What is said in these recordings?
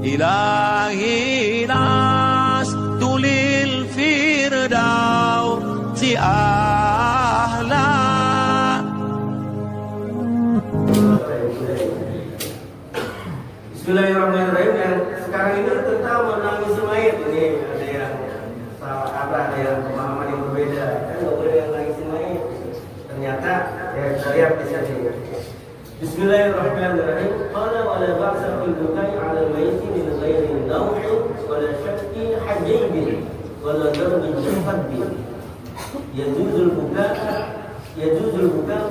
إلهي لست للفردوس أهلا. Bismillahirrahmanirrahim. Yang sekarang ini tentang menangisi mayat. Ini ada yang salah kaprah, ada yang pemahaman yang berbeda. Kan nggak boleh yang nangisi mayat. Ternyata ya kita lihat di sini. Bismillahirrahmanirrahim. Qala wa la ba'sa fil bukai 'ala al-mayyit min ghairi nawhi wa la shakki hajjin wa la darbi al-qadbi. Yajuzul buka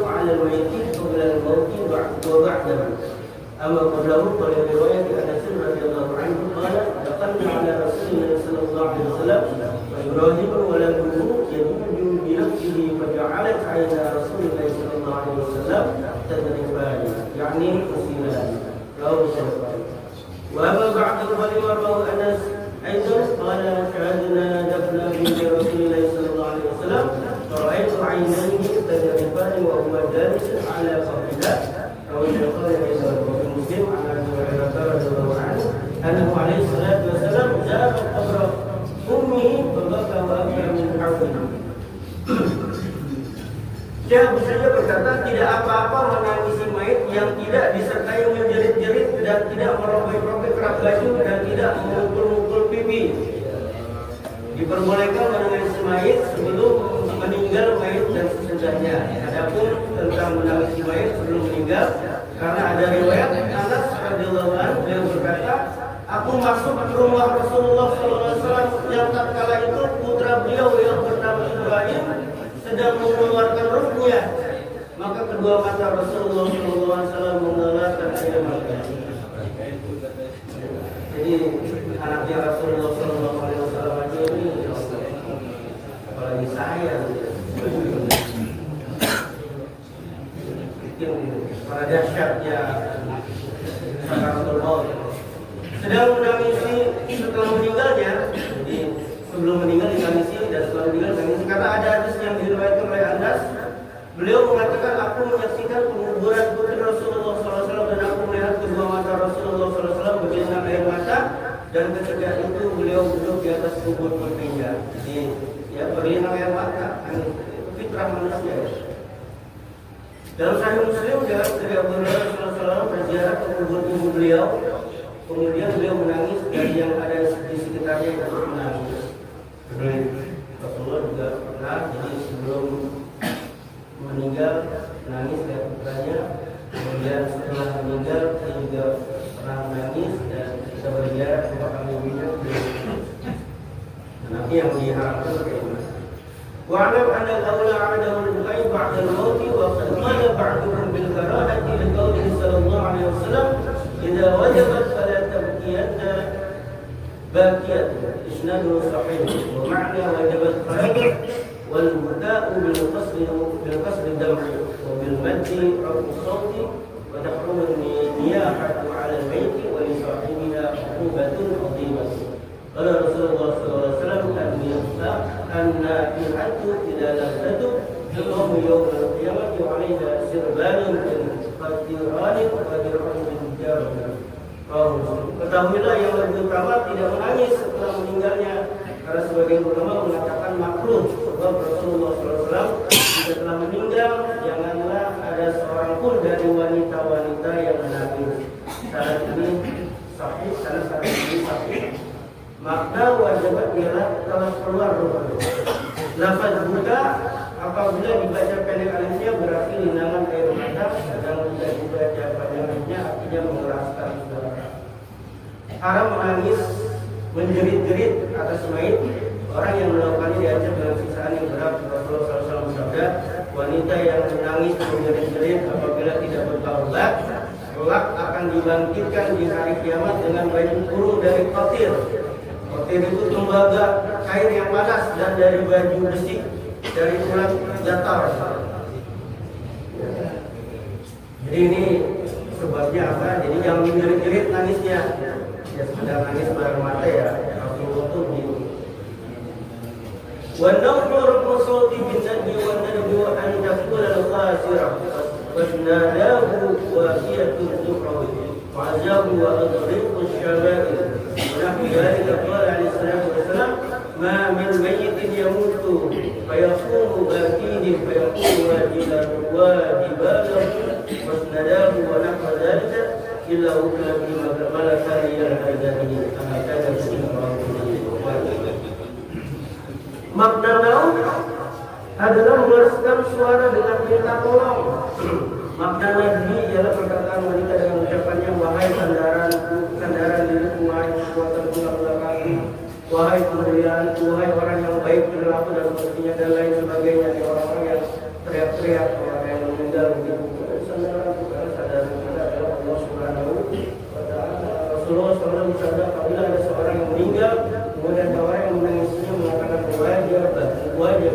'ala al-mayyit qabla al-maut wa ba'dahu. أما قبله فلرواية أنس رضي الله عنه قال دخلنا على رسول الله صلى الله عليه وسلم وإبراهيم ولده يجوج بنفسه فجعلت عينا رسول الله صلى الله عليه وسلم تذرفان يعني مسيلان رواه الشيخان. وأما بعد فلما رواه أنس أيضا قال شهدنا دفن بنت رسول الله صلى الله عليه وسلم فرأيت عينيه تذرفان وهما جالس على قبرها رواه الشيخان أيضا. مسلم عن ابي هريره رضي الله عنه انه عليه الصلاه والسلام زار قبر امه فبكى وابكى من حوله. Syekh Busaya berkata tidak apa-apa menangisi mayit yang tidak disertai menjerit-jerit dan tidak merobek-robek kerak baju dan tidak memukul-mukul pipi. Diperbolehkan menangisi mayit sebelum meninggal mayit dan sesudahnya. Adapun tentang menangisi mayit sebelum meninggal, karena ada riwayat Anas radhiyallahu anhu beliau berkata, aku masuk ke rumah Rasulullah SAW yang tatkala itu putra beliau yang bernama Ibrahim sedang mengeluarkan ruhnya, maka kedua mata Rasulullah SAW mengeluarkan air mata. Jadi anaknya Rasulullah SAW aja ini, apalagi saya. Pada dahsyatnya sakaratul maut. Sedang menangisi setelah meninggalnya, jadi sebelum meninggal ditangisi dan setelah meninggal ditangisi. Karena ada hadis yang diriwayatkan oleh Anas, beliau mengatakan aku menyaksikan penguburan putri Rasulullah SAW dan aku melihat kedua mata Rasulullah SAW berlinang air mata, dan ketika itu beliau duduk di atas kubur putrinya. Jadi ya berlinang air mata, itu fitrah manusia. Dalam Sahih Muslim dari Abu Hurairah Rasulullah berziarah ke kubur ibu beliau, kemudian beliau menangis dan yang ada di sekitarnya ikut menangis. Rasulullah juga pernah, jadi sebelum meninggal menangis dari putranya, kemudian setelah meninggal dia juga pernah menangis dan bisa berziarah ke makam ibunya. Nanti yang diharapkan bagaimana? وَاعْلَمْ أَنَّ الْأَوْلَى عَدَمُ الْبُكَاءِ بَعْدَ الْمَوْتِ وَقَدْ قَالَ بَعْضُهُمْ بِالْكَرَاهَةِ لِقَوْلِهِ صلى الله عليه وسلم إذا وجبت فلا تبكين باكية. إسناده صحيح. ومعنى وجبت فرجع والبكاء بالقصد الدمع وبالمد رفع الصوت وتحرم النياحة على الميت ولصاحبها عقوبة عظيمة. قال رسول الله صلى الله عليه وسلم النافحة إذا لم تتب تقوم يوم القيامة وعليها سربان من قطران وقطران من حجارة. Ketahuilah yang lebih utama tidak menangis setelah meninggalnya, karena sebagian ulama mengatakan makruh, sebab Rasulullah SAW setelah meninggal janganlah ada seorang pun dari wanita-wanita yang menangis. Saat ini sahih, karena saat ini sahih. Maka wajibat ialah telah keluar ruh. Lafaz buka apabila dibaca pendek alifnya berarti linangan air mata, sedang tidak dibaca panjang alifnya artinya mengeraskan suara. Haram menangis, menjerit-jerit atas mayit. Orang yang melakukannya diancam dengan siksaan yang berat. Rasulullah SAW bersabda, wanita yang menangis menjerit-jerit apabila tidak bertaubat, kelak akan dibangkitkan di hari kiamat dengan baju kurung dari qatir. Qatir itu tembaga air yang panas dan dari baju besi, dari tulang datar. Jadi ini sebabnya apa? Jadi yang menjerit-jerit nangisnya, ya sekedar nangis bareng mata ya. Rasulullah itu gitu. والنوم رفع الصوت بالندب والندب أن تقول الخاسرة واسناداه وافية الزهر والحجاب وأطريق الشباب ونحو ذلك. قال عليه الصلاة والسلام: ما من ميت يموت فيقوم باكيه فيقوم وجباله واسنداه ونحو ذلك إلا وكل ملكان يلحقانه. هكذا makna naum adalah meneruskan suara dengan minta tolong. Makna najmi ialah perkataan wanita dengan ucapannya: wahai sandaran diriku, wahai kekuatan tulang belakangku, wahai kemuliaanku, wahai orang yang baik perilaku dan buktinya, dan lain sebagainya. Di orang-orang yang teriak-teriak, orang yang meninggal begitu. Sandaran kita adalah Allah Subhanahu wa Ta'ala. Rasulullah SAW bersabda, apabila ada seorang yang meninggal, kemudian orang yang menangisnya mengatakan wajib,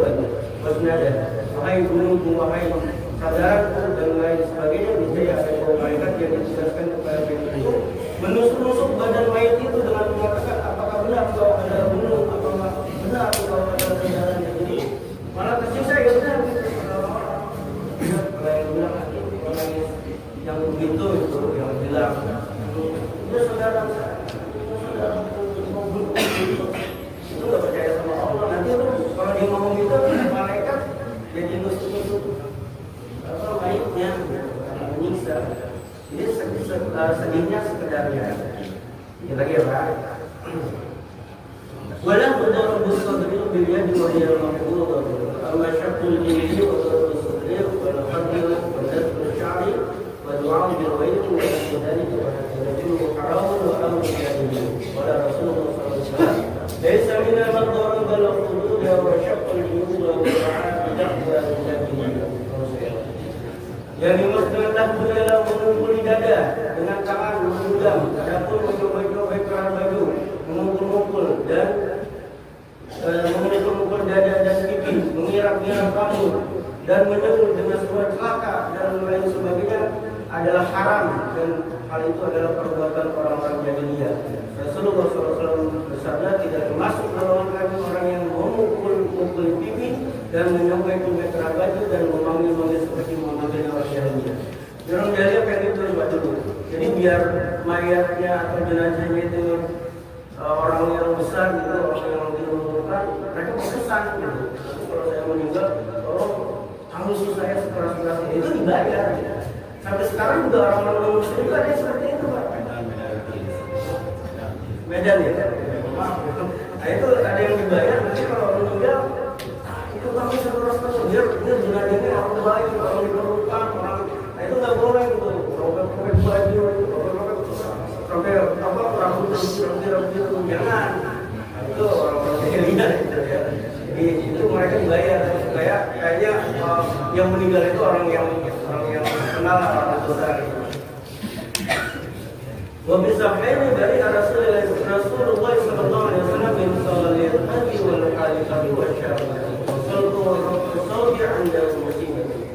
wasnada, wahai gunungku, wahai sandaranku, dan lain sebagainya. Bisa ada dua malaikat yang ditugaskan kepada mayat itu menusuk-nusuk badan mayat itu dengan mengatakan, apakah benar kau adalah gunung, apakah benar kau adalah sandaran yang ini. Malah tersiksa ya benar gitu. Kalau yang bilang yang begitu itu yang bilang itu saudara itu nggak percaya sama Allah. Nanti tuh kalau dia ngomong gitu, malaikat jadi nusuk-nusuk apa mayatnya, menyiksa. Jadi sedihnya sekedarnya. Ini lagi ya Pak. Walau betul-betul sadri beliau di wajah makhluk, al-masyaqqul dini wa sadri wa al-qadil wa nadr syari wa du'a bil wajh wa dzalika wa hadithu haram wa amru bihi wa Rasulullah sallallahu alaihi wasallam laysa min al-madhar bal al-qudud wa shaqqul juyub wa du'a bid'ah. Yang dimaksudkan adalah mengumpuli dada dengan tangan menggenggam, adapun mencoba-coba kerana baju, mengumpul-ngumpul dan mengumpul dada dan pipi, mengirak-irak rambut dan menyeru dengan suara celaka dan lain sebagainya adalah haram, dan hal itu adalah perbuatan orang-orang jahiliyah. Rasulullah SAW bersabda, tidak termasuk golongan kami orang yang memukul pipi dan menyobai-cobai kerana baju dan memanggil-manggil seperti memanggil orang jahiliyah. Orang jahiliyah pengen itu buat dulu. Jadi biar mayatnya atau jenazahnya itu orang yang besar gitu, orang yang diumumkan, mereka berkesan gitu. Kalau saya meninggal, tolong hangus saya sekeras-kerasnya, itu dibayar. Sampai sekarang juga orang-orang muslim juga ada yang seperti itu Pak. Medan ya? Nah itu ada yang dibayar, nanti kalau meninggal itu kami sekeras-kerasnya, biar jenazahnya orang baik, orang diperlukan, orang. Nah itu nggak boleh gitu. Robek-robek baju, robek apa rambut itu jangan. Nah, itu orang-orang jahiliyah gitu ya. Jadi itu mereka dibayar supaya kayaknya yang meninggal itu orang yang kenal orang besar. وبصحيح dari Rasulullah sallallahu alaihi wasallam min sallallahu alaihi wal khaliqati wasyarati wasallallahu anda muslimin.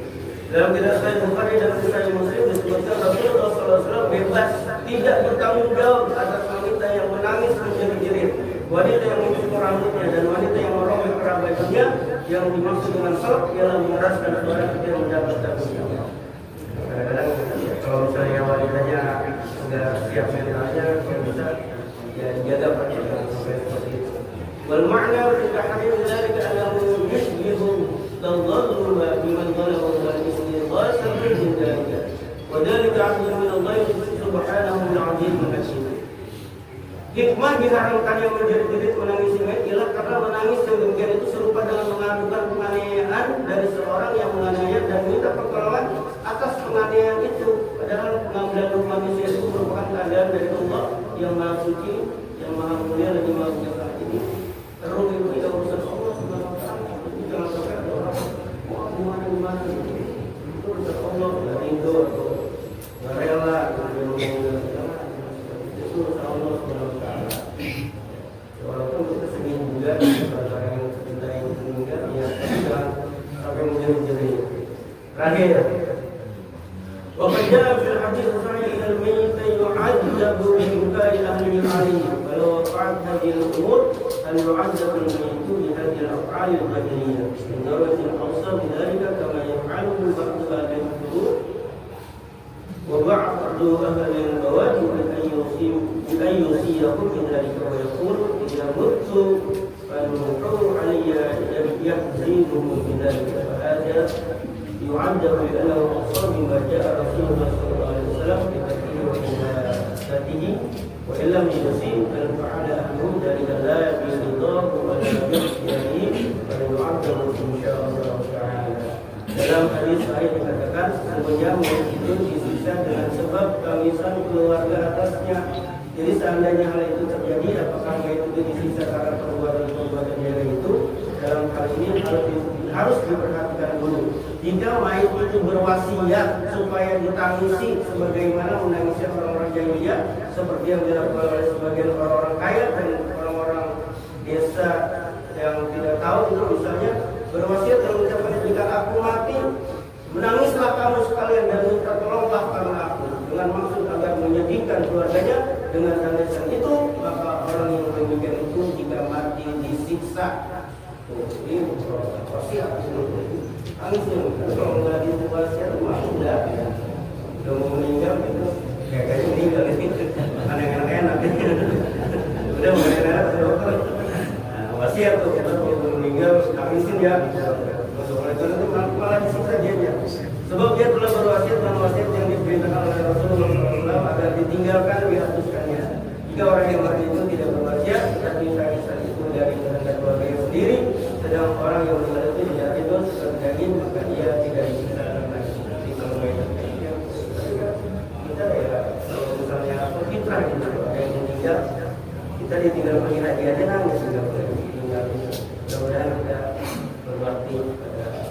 Dalam kitab Sahih Bukhari dan Sahih Muslim disebutkan Rasulullah sallallahu alaihi wasallam bebas tidak bertanggung jawab atas wanita yang menangis menjerit-jerit, wanita yang mencukur rambutnya, dan wanita yang merobek kerah bajunya. Yang dimaksud dengan salak ialah mengeraskan suara ketika mendapat tanggung jawab. Kadang-kadang kalau misalnya wanitanya sudah siap mentalnya, dia bisa ya jaga perkataan sampai seperti itu. Wal ma'na fi tahrim dzalika annahu yushbihu tadallul biman dhalahu wal istighasan min dzalika. Wa dzalika 'abdun min Allah subhanahu wa ta'ala. Hikmah diharamkannya menjerit-jerit menangis mayat ialah karena menangis yang demikian itu serupa dengan mengadukan penganiayaan dari seorang yang menganiaya dan minta pertolongan atas penganiayaan itu. Padahal pengambilan manusia itu merupakan keadaan dari Allah yang Maha Suci, yang Maha Mulia, lagi Maha Biasa. Jadi terus itu tidak urusan Allah Subhanahu wa Ta'ala. Jangan sampai ada orang gimana itu urusan Allah, nggak rindu atau nggak rela. Itu urusan Allah Subhanahu wa Ta'ala. Walaupun kita sering juga orang yang kita yang meninggal, ya jangan sampai menjerit-jerit. Terakhir. وقد جاء في الحديث الصحيح ان الميت يعذب ببكاء اهله عليه، ولو وقعت هذه الامور ان يعذب الميت بهذه الافعال البدنيه من درجه اوصى بذلك كما يفعله بعض اهل القبور وبعض اهل البوادي يوصيكم بذلك ويقول إذا مت فالموقع علي يحزنهم بذلك فهذا يعذب لأنه أصاب بما جاء رسول الله صلى الله عليه وسلم بتكفير وإنابته وإن لم يصيب بل فعل أهله ذلك لا برضاه ولا باختياره فليعذب إن شاء الله تعالى. Dalam hadis saya dikatakan sesungguhnya mayit itu disiksa dengan sebab tangisan keluarga atasnya. Jadi seandainya hal itu terjadi, apakah mayit itu disiksa karena perbuatan dia itu? Dalam hal ini harus diperhatikan dulu. Jika mayit itu berwasiat supaya ditangisi sebagaimana menangisi orang-orang jahiliyah, seperti yang dilakukan oleh sebagian orang-orang kaya dan orang-orang desa yang tidak tahu itu, misalnya berwasiat dan mengucapkan jika aku mati, menangislah kamu sekalian dan minta tolonglah karena aku, dengan maksud agar menyedihkan keluarganya. Dengan tangisan itu maka orang yang demikian itu jika mati disiksa. Ini wasiat. Tangisnya kalau nggak di wasiat mah udah mau meninggal itu kayaknya meninggal itu anak-anak enak. Udah mau enak dokter. Wasiat tuh kita kalau meninggal tangisin ya. Oleh karena itu malah disiksa dia. Sebab dia telah berwasiat dengan wasiat yang diperintahkan oleh Rasulullah SAW agar ditinggalkan dihapuskannya. Jika orang yang mati itu tidak berwasiat, tetapi tangisan itu dari keluarganya sendiri, sedang orang yang meninggal itu tidak itu sebagai maka dia tidak disiksa lagi. Jadi kalau kita ya kalau misalnya apa fitrah gitu, yang meninggal kita ditinggal mengira dia aja nangis tidak boleh ditinggal. Mudah-mudahan kita berbakti pada Allah.